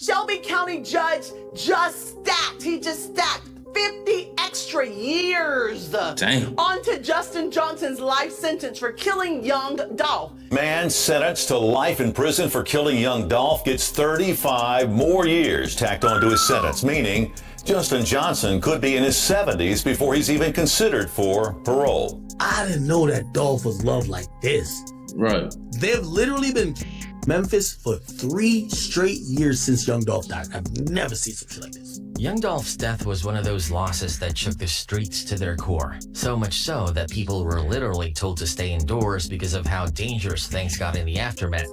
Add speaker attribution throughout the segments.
Speaker 1: Shelby County judge just stacked 50 extra years onto Justin Johnson's life sentence for killing young Dolph.
Speaker 2: Man sentenced to life in prison for killing young Dolph gets 35 more years tacked onto his sentence, meaning Justin Johnson could be in his 70s before he's even considered for parole.
Speaker 3: I didn't know that Dolph was loved like this.
Speaker 4: Right.
Speaker 3: They've literally been Memphis for 3 straight years since young Dolph died. I've never seen some shit like this.
Speaker 5: Young Dolph's death was one of those losses that shook the streets to their core. So much so that people were literally told to stay indoors because of how dangerous things got in the aftermath.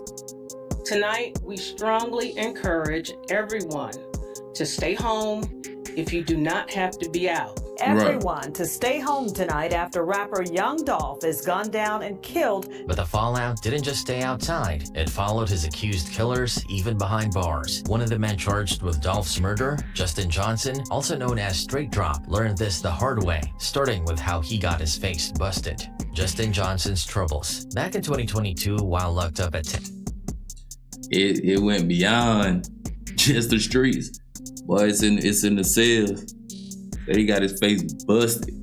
Speaker 6: Tonight, we strongly encourage everyone to stay home if you do not have to be out.
Speaker 7: Everyone to stay home tonight after rapper Young Dolph is gunned down and killed.
Speaker 5: But the fallout didn't just stay outside. It followed his accused killers, even behind bars. One of the men charged with Dolph's murder, Justin Johnson, also known as Straight Drop, learned this the hard way, starting with how he got his face busted. Justin Johnson's troubles. Back in 2022, while locked up at 10.
Speaker 4: It went beyond just the streets. Boy, it's in the cells. That he got his face busted.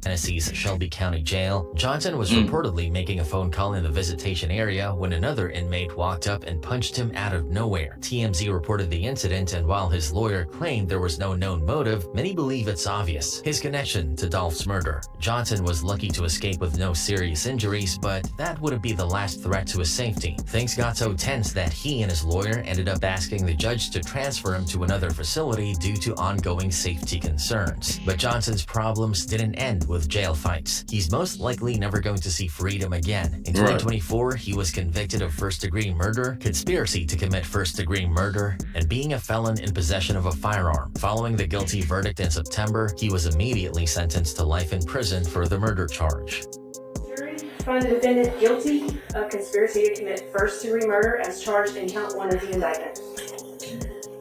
Speaker 5: Tennessee's Shelby County Jail, Johnson was reportedly making a phone call in the visitation area when another inmate walked up and punched him out of nowhere. TMZ reported the incident, and while his lawyer claimed there was no known motive, many believe it's obvious: his connection to Dolph's murder. Johnson was lucky to escape with no serious injuries, but that wouldn't be the last threat to his safety. Things got so tense that he and his lawyer ended up asking the judge to transfer him to another facility due to ongoing safety concerns. But Johnson's problems didn't end with jail fights. He's most likely never going to see freedom again. In 2024, he was convicted of first-degree murder, conspiracy to commit first-degree murder, and being a felon in possession of a firearm. Following the guilty verdict in September, he was immediately sentenced to life in prison for the murder charge.
Speaker 8: Jury found the defendant guilty of conspiracy to commit first-degree murder as charged in count 1 of the indictment.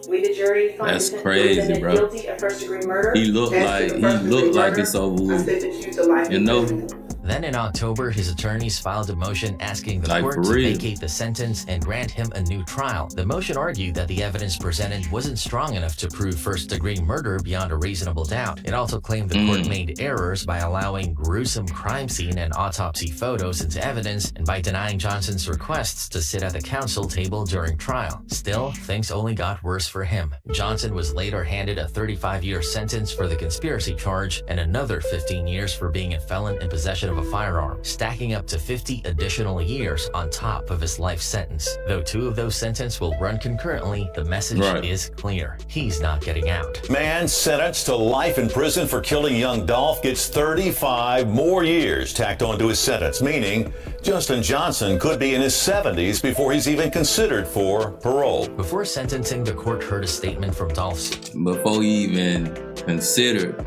Speaker 8: We, the jury, find
Speaker 4: That's
Speaker 8: the
Speaker 4: crazy,
Speaker 8: defendant
Speaker 4: bro.
Speaker 8: guilty of first-degree murder.
Speaker 4: He looked like it's over with. You know?
Speaker 5: Then in October, his attorneys filed a motion asking the court to vacate the sentence and grant him a new trial. The motion argued that the evidence presented wasn't strong enough to prove first-degree murder beyond a reasonable doubt. It also claimed the court made errors by allowing gruesome crime scene and autopsy photos into evidence and by denying Johnson's requests to sit at the counsel table during trial. Still, things only got worse for him. Johnson was later handed a 35-year sentence for the conspiracy charge and another 15 years for being a felon in possession of a firearm, stacking up to 50 additional years on top of his life sentence. Though 2 of those sentences will run concurrently, the message is clear: he's not getting out.
Speaker 2: Man sentenced to life in prison for killing young Dolph gets 35 more years tacked onto his sentence, meaning Justin Johnson could be in his 70s before he's even considered for parole.
Speaker 5: Before sentencing, the court heard a statement from Dolph's.
Speaker 4: Before he even considered,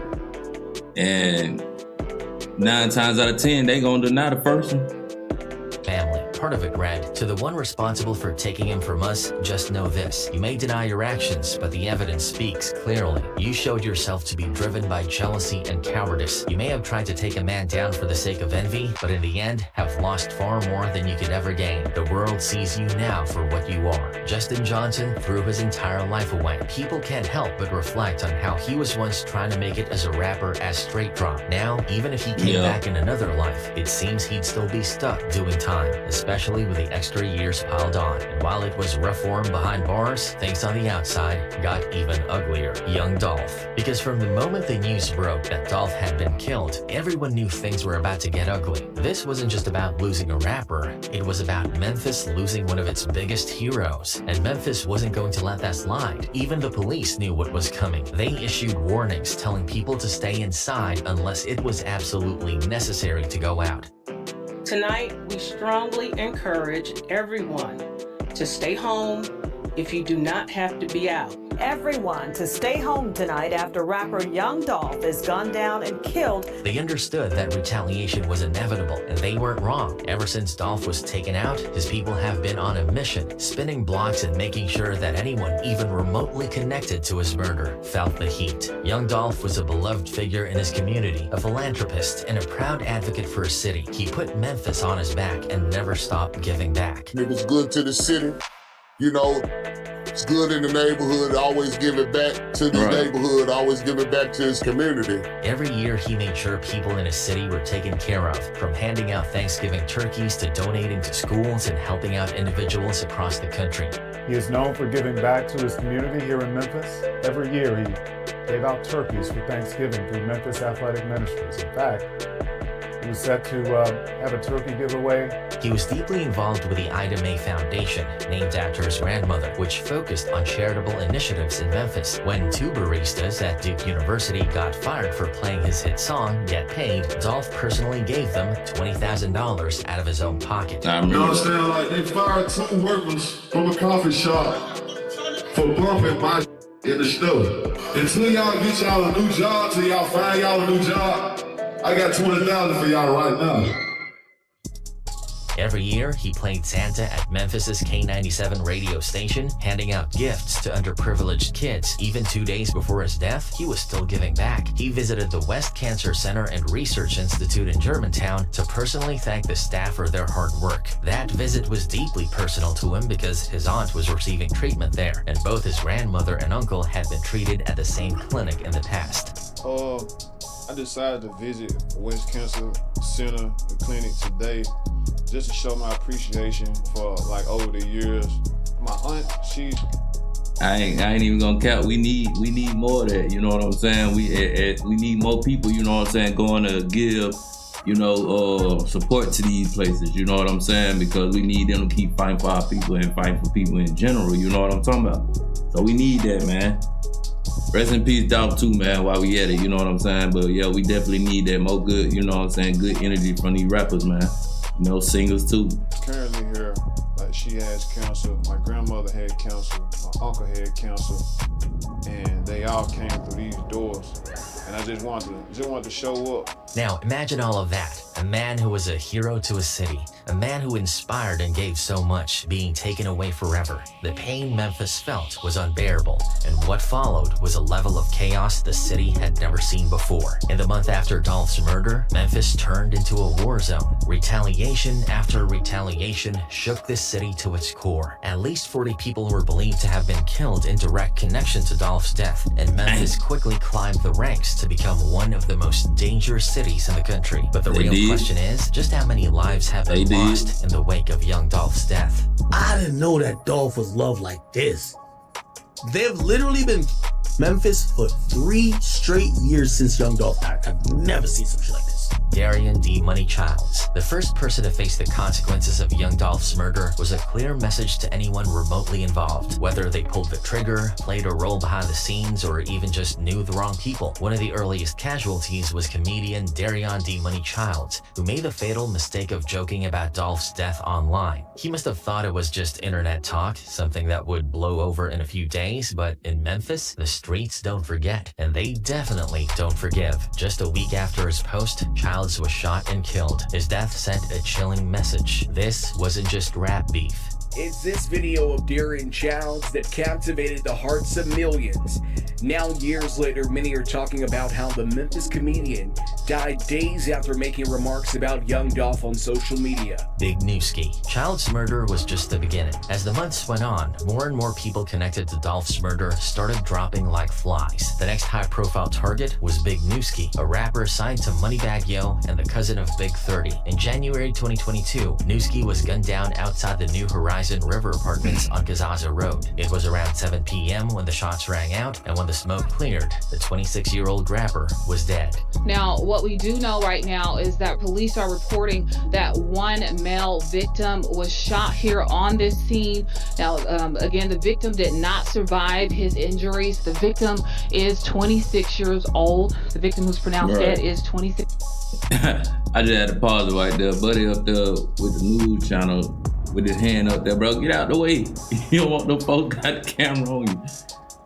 Speaker 4: and 9 times out of 10, they gonna deny the person.
Speaker 5: Family. Part of it read, "To the one responsible for taking him from us, just know this. You may deny your actions, but the evidence speaks clearly. You showed yourself to be driven by jealousy and cowardice. You may have tried to take a man down for the sake of envy, but in the end, have lost far more than you could ever gain. The world sees you now for what you are." Justin Johnson threw his entire life away. People can't help but reflect on how he was once trying to make it as a rapper as Straight Drop. Now, even if he came back in another life, it seems he'd still be stuck doing time, especially with the extra years piled on. And while it was rough for him behind bars, things on the outside got even uglier. Young Dolph. Because from the moment the news broke that Dolph had been killed, everyone knew things were about to get ugly. This wasn't just about losing a rapper, it was about Memphis losing one of its biggest heroes. And Memphis wasn't going to let that slide. Even the police knew what was coming. They issued warnings telling people to stay inside unless it was absolutely necessary to go out.
Speaker 6: Tonight, we strongly encourage everyone to stay home if you do not have to be out.
Speaker 7: Everyone to stay home tonight after rapper Young Dolph is gunned down and killed.
Speaker 5: They understood that retaliation was inevitable, and they weren't wrong. Ever since Dolph was taken out, his people have been on a mission, spinning blocks and making sure that anyone even remotely connected to his murder felt the heat. Young Dolph was a beloved figure in his community, a philanthropist, and a proud advocate for his city. He put Memphis on his back and never stopped giving back.
Speaker 9: It was good to the city, you know. It's good in the neighborhood, always give it back to the neighborhood, always give it back to his community.
Speaker 5: Every year, he made sure people in his city were taken care of, from handing out Thanksgiving turkeys to donating to schools and helping out individuals across the country.
Speaker 10: He is known for giving back to his community here in Memphis. Every year, he gave out turkeys for Thanksgiving through Memphis Athletic Ministries. In fact, he was set to have a turkey giveaway.
Speaker 5: He was deeply involved with the Ida Mae Foundation, named after his grandmother, which focused on charitable initiatives in Memphis. When 2 baristas at Duke University got fired for playing his hit song, Get Paid, Dolph personally gave them $20,000 out of his own pocket.
Speaker 11: You know what I'm saying? Like, they fired 2 workers from a coffee shop for bumping my in the store. Until y'all get y'all a new job, till y'all find y'all a new job, I got $20,000 for y'all right now.
Speaker 5: Every year, he played Santa at Memphis's K97 radio station, handing out gifts to underprivileged kids. Even 2 days before his death, he was still giving back. He visited the West Cancer Center and Research Institute in Germantown to personally thank the staff for their hard work. That visit was deeply personal to him because his aunt was receiving treatment there, and both his grandmother and uncle had been treated at the same clinic in the past.
Speaker 12: I decided to visit West Cancer Center, the clinic today, just to show my appreciation for like over the years. My aunt,
Speaker 4: I ain't even gonna count. We need more of that. You know what I'm saying? We need more people. You know what I'm saying? Going to give, support to these places. You know what I'm saying? Because we need them to keep fighting for our people and fighting for people in general. You know what I'm talking about? So we need that, man. Rest in peace, Dolph, too, man, while we at it, you know what I'm saying? But yeah, we definitely need that more good, you know what I'm saying, good energy from these rappers, man. You know, singers, too.
Speaker 12: Currently here, like, she has cancer, my grandmother had cancer, my uncle had cancer, and they all came through these doors. And I just wanted to show up.
Speaker 5: Now, imagine all of that. A man who was a hero to a city, a man who inspired and gave so much, being taken away forever. The pain Memphis felt was unbearable, and what followed was a level of chaos the city had never seen before. In the month after Dolph's murder, Memphis turned into a war zone. Retaliation after retaliation shook this city to its core. At least 40 people were believed to have been killed in direct connection to Dolph's death, and Memphis quickly climbed the ranks to become one of the most dangerous cities in the country. But the real question is, just how many lives have been lost in the wake of young Dolph's death?
Speaker 3: I didn't know that Dolph was loved like this. They've literally been Memphis for 3 straight years since young Dolph died. I've never seen some shit like this.
Speaker 5: Darian D. Money Childs, the first person to face the consequences of young Dolph's murder, was a clear message to anyone remotely involved, whether they pulled the trigger, played a role behind the scenes, or even just knew the wrong people. One of the earliest casualties was comedian Darian D. Money Childs, who made the fatal mistake of joking about Dolph's death online. He must have thought it was just internet talk, something that would blow over in a few days, but in Memphis, the streets don't forget, and they definitely don't forgive. Just a week after his post, Childs was shot and killed. His death sent a chilling message. This wasn't just rap beef.
Speaker 13: It's this video of Darian Childs that captivated the hearts of millions. Now, years later, many are talking about how the Memphis comedian died days after making remarks about young Dolph on social media.
Speaker 5: Big Newski. Childs' murder was just the beginning. As the months went on, more and more people connected to Dolph's murder started dropping like flies. The next high-profile target was Big Newski, a rapper signed to Moneybagg Yo and the cousin of Big 30. In January 2022, Newski was gunned down outside the New Horizon River Apartments on Gazaza Road. It was around 7 p.m. when the shots rang out, and when the smoke cleared, the 26-year-old rapper was dead.
Speaker 14: Now, what we do know right now is that police are reporting that one male victim was shot here on this scene. Now, again, the victim did not survive his injuries. The victim is 26 years old. The victim who's pronounced dead is 26.
Speaker 4: I just had to pause it right there. Buddy up there with the news channel with his hand up there, bro. Get out the way. You don't want no folks got the camera on you.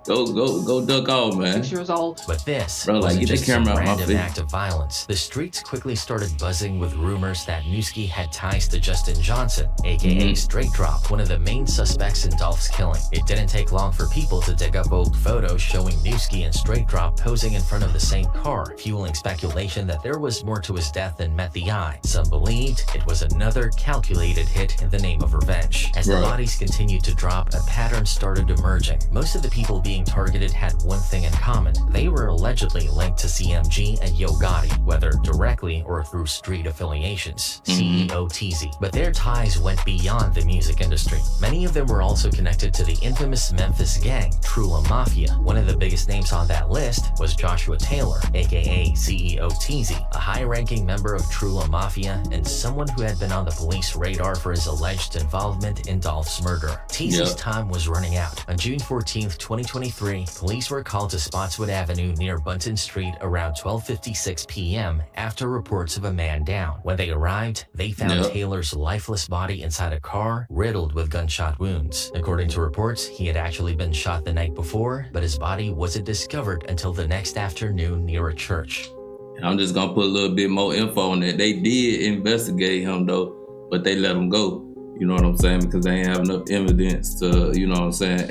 Speaker 4: Go duck off, man.
Speaker 14: 6 years old.
Speaker 5: But this
Speaker 4: Bro, like,
Speaker 5: wasn't
Speaker 4: get the
Speaker 5: just some
Speaker 4: camera out my
Speaker 5: random
Speaker 4: face.
Speaker 5: act of violence. The streets quickly started buzzing with rumors that Newski had ties to Justin Johnson, aka Straight Drop, one of the main suspects in Dolph's killing. It didn't take long for people to dig up old photos showing Newski and Straight Drop posing in front of the same car, fueling speculation that there was more to his death than met the eye. Some believed it was another calculated hit in the name of revenge. As the bodies continued to drop, a pattern started emerging. Most of the people being targeted had one thing in common. They were allegedly linked to CMG and Yo Gotti, whether directly or through street affiliations, CEO TZ. But their ties went beyond the music industry. Many of them were also connected to the infamous Memphis gang, Trula Mafia. One of the biggest names on that list was Joshua Taylor, aka CEO TZ, a high-ranking member of Trula Mafia and someone who had been on the police radar for his alleged involvement in Dolph's murder. TZ's time was running out. On June 14th, 2023, police were called to Spotswood Avenue near Bunton Street around 12:56 p.m. after reports of a man down. When they arrived, they found Taylor's lifeless body inside a car riddled with gunshot wounds. According to reports, he had actually been shot the night before, but his body wasn't discovered until the next afternoon near a church.
Speaker 4: I'm just gonna put a little bit more info on that. They did investigate him though, but they let him go. You know what I'm saying? Because they ain't have enough evidence to, you know what I'm saying,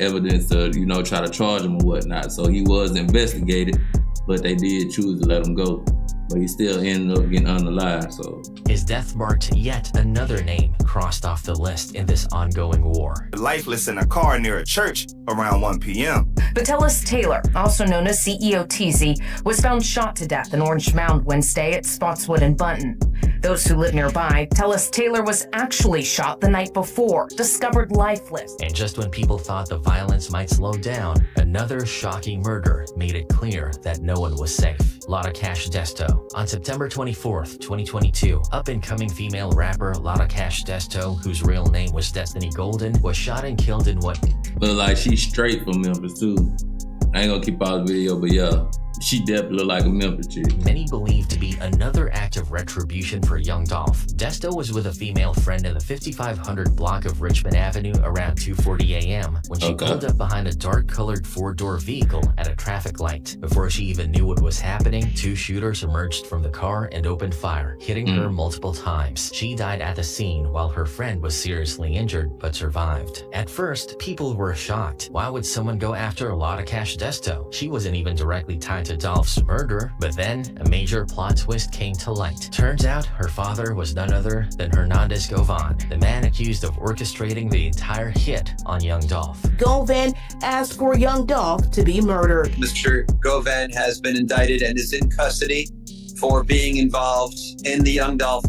Speaker 4: try to charge him or whatnot. So he was investigated, but they did choose to let him go. But he still ended up getting unalive, so.
Speaker 5: His death marked yet another name crossed off the list in this ongoing war.
Speaker 15: Lifeless in a car near a church around 1 p.m.
Speaker 16: Vitalis Taylor, also known as CEO TZ, was found shot to death in Orange Mound Wednesday at Spotswood and Bunton. Those who live nearby tell us Taylor was actually shot the night before, discovered lifeless.
Speaker 5: And just when people thought the violence might slow down, another shocking murder made it clear that no one was safe. Lotta Cash Desto. On September 24th, 2022, up-and-coming female rapper Lotta Cash Desto, whose real name was Destiny Golden, was shot and killed in what?
Speaker 4: Look like she's straight from Memphis too. I ain't gonna keep out the video, but yeah. She definitely looked like a Memphis chick.
Speaker 5: Many believe to be another act of retribution for young Dolph. Desto was with a female friend in the 5500 block of Richmond Avenue around 2:40 a.m. when she pulled up behind a dark-colored four-door vehicle at a traffic light. Before she even knew what was happening, two shooters emerged from the car and opened fire, hitting her multiple times. She died at the scene while her friend was seriously injured but survived. At first, people were shocked. Why would someone go after Lotta Cash Desto? She wasn't even directly tied to Dolph's murder, but then a major plot twist came to light. Turns out her father was none other than Hernandez Govan, the man accused of orchestrating the entire hit on young Dolph.
Speaker 17: Govan asked for young Dolph to be murdered.
Speaker 18: Mr. Govan has been indicted and is in custody for being involved in the young Dolph.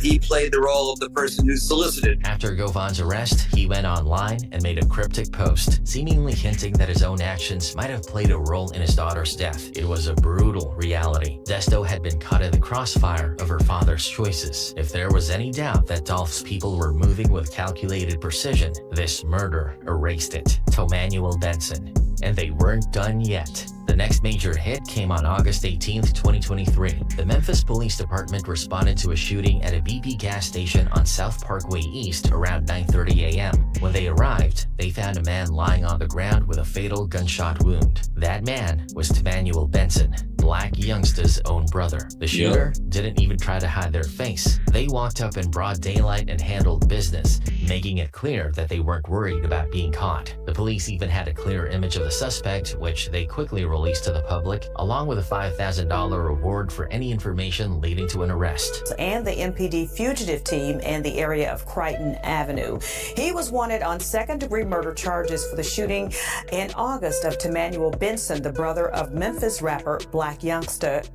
Speaker 18: He played the role of the person who solicited.
Speaker 5: After Govan's arrest, he went online and made a cryptic post, seemingly hinting that his own actions might have played a role in his daughter's death. It was a brutal reality. Desto had been caught in the crossfire of her father's choices. If there was any doubt that Dolph's people were moving with calculated precision, this murder erased it. Tomanuel Benson. And they weren't done yet. The next major hit came on August 18th, 2023. The Memphis Police Department responded to a shooting at a BP gas station on South Parkway East around 9:30 a.m. When they arrived, they found a man lying on the ground with a fatal gunshot wound. That man was Tomanuel Benson, Black Youngsta's own brother. The shooter didn't even try to hide their face. They walked up in broad daylight and handled business, making it clear that they weren't worried about being caught. The police even had a clear image of the suspect, which they quickly released to the public, along with a $5,000 reward for any information leading to an arrest.
Speaker 7: And the MPD fugitive team in the area of Crichton Avenue. He was wanted on second-degree murder charges for the shooting in August of Tomanuel Benson, the brother of Memphis rapper Black Youngsta.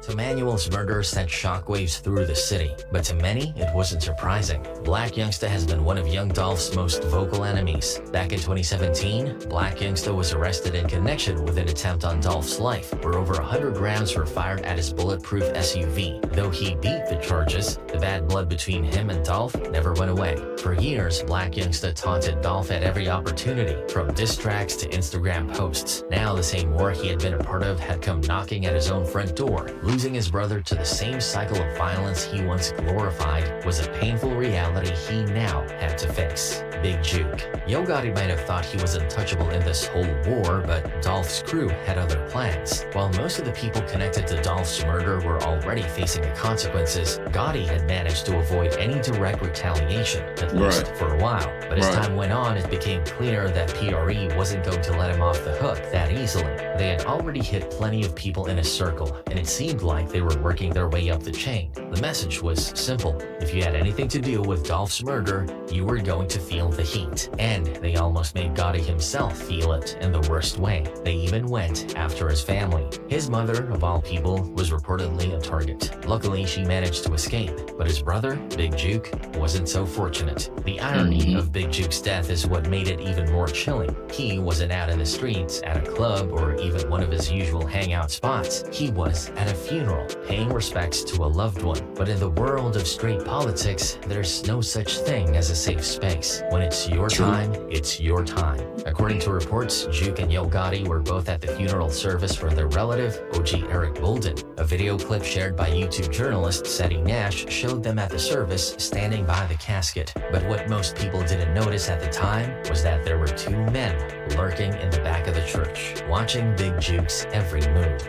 Speaker 5: Tomanuel's murder sent shockwaves through the city, but to many, it wasn't surprising. Black Youngsta has been one of young Dolph's most vocal enemies. Back in 2017, Black Youngsta was arrested in connection with an attempt on Dolph's life, where over 100 rounds were fired at his bulletproof SUV. Though he beat the charges, the bad blood between him and Dolph never went away. For years, Black Youngsta taunted Dolph at every opportunity, from diss tracks to Instagram posts. Now the same war he had been a part of had come knocking at his own front door, Losing his brother to the same cycle of violence he once glorified was a painful reality he now had to face. Big Juke. Yo Gotti might have thought he was untouchable in this whole war, but Dolph's crew had other plans. While most of the people connected to Dolph's murder were already facing the consequences, Gotti had managed to avoid any direct retaliation, at least for a while. But as time went on, it became clear that PRE wasn't going to let him off the hook that easily. They had already hit plenty of people in a circle, and it seemed like they were working their way up the chain. The message was simple. If you had anything to do with Dolph's murder, you were going to feel the heat. And they almost made Gotti himself feel it in the worst way. They even went after his family. His mother, of all people, was reportedly a target. Luckily, she managed to escape, but his brother, Big Juke, wasn't so fortunate. The irony of Big Juke's death is what made it even more chilling. He wasn't out in the streets, at a club, or even one of his usual hangout spots. He was at a funeral, paying respects to a loved one. But in the world of straight politics, there's no such thing as a safe space. When it's your time, it's your time. According to reports, Juke and Yo Gotti were both at the funeral service for their relative, OG Eric Bolden. A video clip shared by YouTube journalist Seti Nash showed them at the service standing by the casket. But what most people didn't notice at the time was that there were two men lurking in the back of the church, watching Big Juke's every move.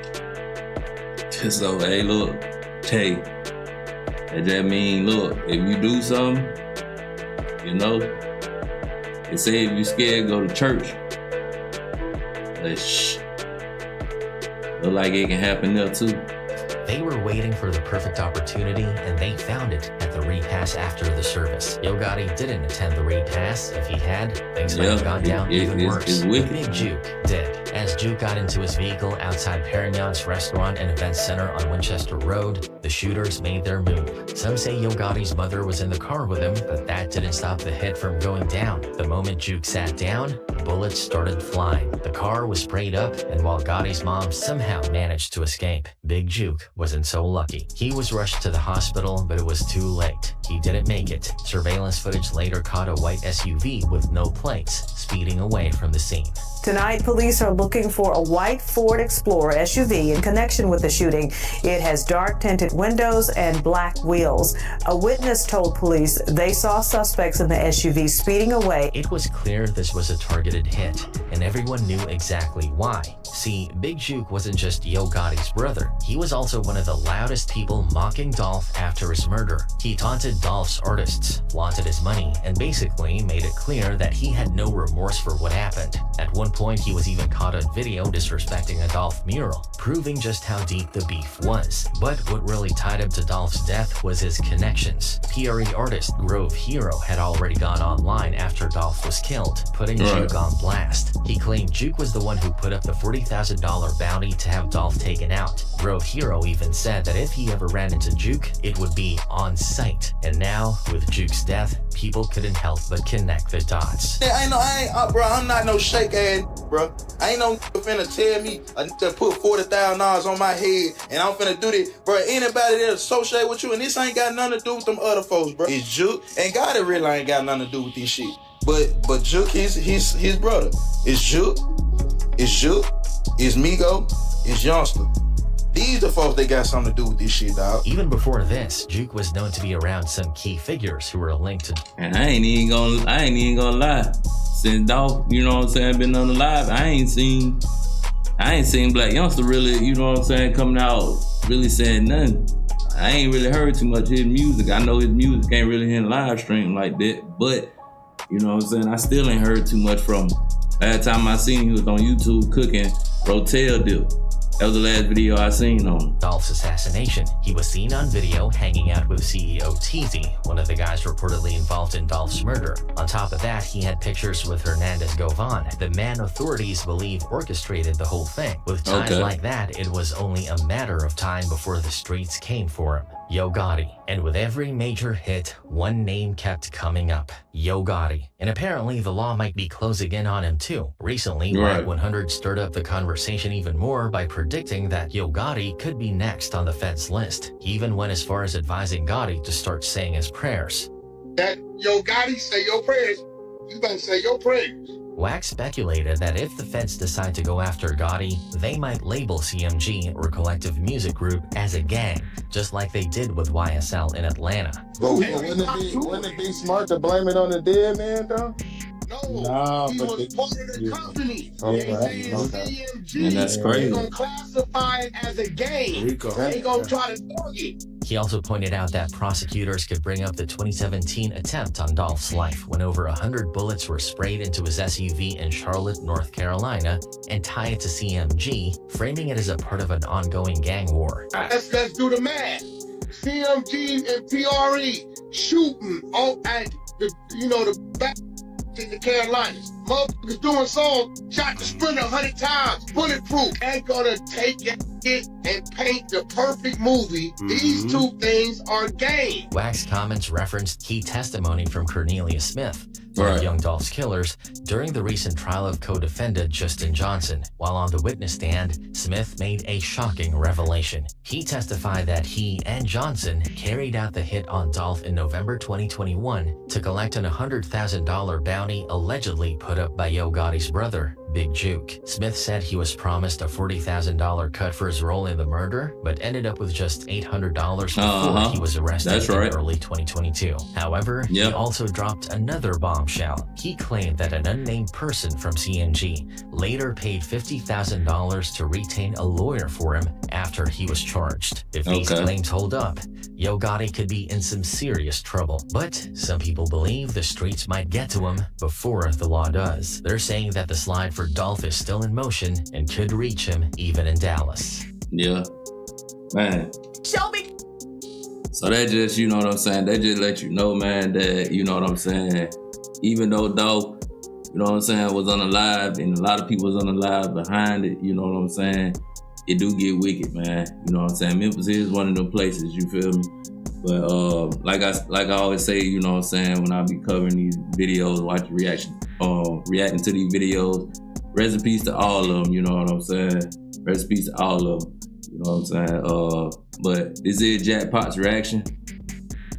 Speaker 4: So, hey, look, hey, that mean, look, if you do something, you know, they say if you scared, go to church. But shh, look like it can happen there too.
Speaker 5: They were waiting for the perfect opportunity, and they found it at the repass after the service. Yo Gotti didn't attend the repass. If he had, things might have gone down even worse. Big Juke did. As Juke got into his vehicle outside Perignon's restaurant and event center on Winchester Road, the shooters made their move. Some say Yo Gotti's mother was in the car with him, but that didn't stop the hit from going down. The moment Juke sat down, bullets started flying. The car was sprayed up, and while Gotti's mom somehow managed to escape, Big Juke wasn't so lucky. He was rushed to the hospital, but it was too late. He didn't make it. Surveillance footage later caught a white SUV with no plates speeding away from the scene.
Speaker 7: Tonight, police are looking for a white Ford Explorer SUV in connection with the shooting. It has dark tinted windows and black wheels. A witness told police they saw suspects in the SUV speeding away.
Speaker 5: It was clear this was a targeted hit, and everyone knew exactly why. See, Big Juke wasn't just Yo Gotti's brother. He was also one of the loudest people mocking Dolph after his murder. He taunted Dolph's artists, flaunted his money, and basically made it clear that he had no remorse for what happened. At one point, he was even caught on video disrespecting a Dolph mural, proving just how deep the beef was. But what really tied him to Dolph's death was his connections. PRE artist Grove Hero had already gone online after Dolph was killed, putting Juke on blast. He claimed Juke was the one who put up the $40,000 bounty to have Dolph taken out. Grove Hero even said that if he ever ran into Juke, it would be on sight. And now, with Juke's death, people couldn't help but connect the dots.
Speaker 19: Bro, I'm not no shake ass, bro. I ain't no finna tell me to put $40,000 on my head and I'm finna do this. Bro, anybody that associate with you, and this ain't got nothing to do with them other folks, bro. It's Juke, and Gotti really ain't got nothing to do with this shit. But Juke, his brother. It's Juke, it's Migo, it's Youngster. These the folks that got something to do with this shit, dog.
Speaker 5: Even before this, Juke was known to be around some key figures who were linked to.
Speaker 4: And I ain't even gonna lie. Since Dolph, you know what I'm saying, been on the live, I ain't seen Black Youngster really, you know what I'm saying, coming out really saying nothing. I ain't really heard too much of his music. I know his music ain't really in live stream like that, but you know what I'm saying, I still ain't heard too much from him. Last time I seen him, he was on YouTube cooking Rotel dip. That was the last video I seen on him.
Speaker 5: Dolph's assassination. He was seen on video hanging out with CEO Teasy, one of the guys reportedly involved in Dolph's murder. On top of that, he had pictures with Hernandez Govan, the man authorities believe orchestrated the whole thing. With ties like that, it was only a matter of time before the streets came for him. Yo Gotti. And with every major hit, one name kept coming up. Yo Gotti. And apparently the law might be closing in on him too. Recently, Rap 100 stirred up the conversation even more by predicting that Yo Gotti could be next on the Fed's list. He even went as far as advising Gotti to start saying his prayers.
Speaker 9: That Yo Gotti say your prayers, you better say your prayers.
Speaker 5: Wax speculated that if the feds decide to go after Gotti, they might label CMG or Collective Music Group as a gang, just like they did with YSL in Atlanta.
Speaker 9: But wouldn't it be smart to blame it on the dead man, though?
Speaker 11: No, he was part of the company.
Speaker 9: Okay.
Speaker 4: And that's crazy.
Speaker 11: They're gonna classify it as a game. They gonna try to target.
Speaker 5: He also pointed out that prosecutors could bring up the 2017 attempt on Dolph's life when over 100 bullets were sprayed into his SUV in Charlotte, North Carolina, and tie it to CMG, framing it as a part of an ongoing gang war.
Speaker 11: Let's do the math. CMG and PRE shooting at the back in the Carolinas. Motherfuckers doing songs, shot the Sprinter 100 times, bulletproof. They're gonna take it and paint the perfect movie. These two things are game.
Speaker 5: Wax comments referenced key testimony from Cornelius Smith, one of Young Dolph's killers, during the recent trial of co-defendant Justin Johnson. While on the witness stand, Smith made a shocking revelation. He testified that he and Johnson carried out the hit on Dolph in November 2021 to collect an $100,000 bounty allegedly put up by Yo Gotti's brother, Big Juke. Smith said he was promised a $40,000 cut for his role in the murder, but ended up with just $800 before he was arrested in early 2022. However, he also dropped another bombshell. He claimed that an unnamed person from CMG later paid $50,000 to retain a lawyer for him after he was charged. If these claims hold up, Yo Gotti could be in some serious trouble. But some people believe the streets might get to him before the law does. They're saying that the slide for Dolph is still in motion and could reach him even in Dallas.
Speaker 4: Yeah. Man.
Speaker 1: Shelby.
Speaker 4: So that just, you know what I'm saying, they just let you know, man, that, you know what I'm saying, even though Dolph, you know what I'm saying, was unalive and a lot of people was unalive behind it, you know what I'm saying, it do get wicked, man. You know what I'm saying? Memphis is one of them places, you feel me? But like I always say, you know what I'm saying, when I be covering these videos, watching reacting to these videos, rest in peace to all of them, you know what I'm saying? Rest in peace to all of them, you know what I'm saying? But this is Jackpot's reaction.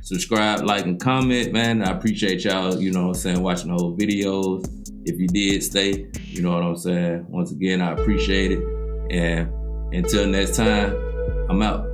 Speaker 4: Subscribe, like, and comment, man. I appreciate y'all, you know what I'm saying, watching the whole videos. If you did, stay, you know what I'm saying? Once again, I appreciate it. And until next time, I'm out.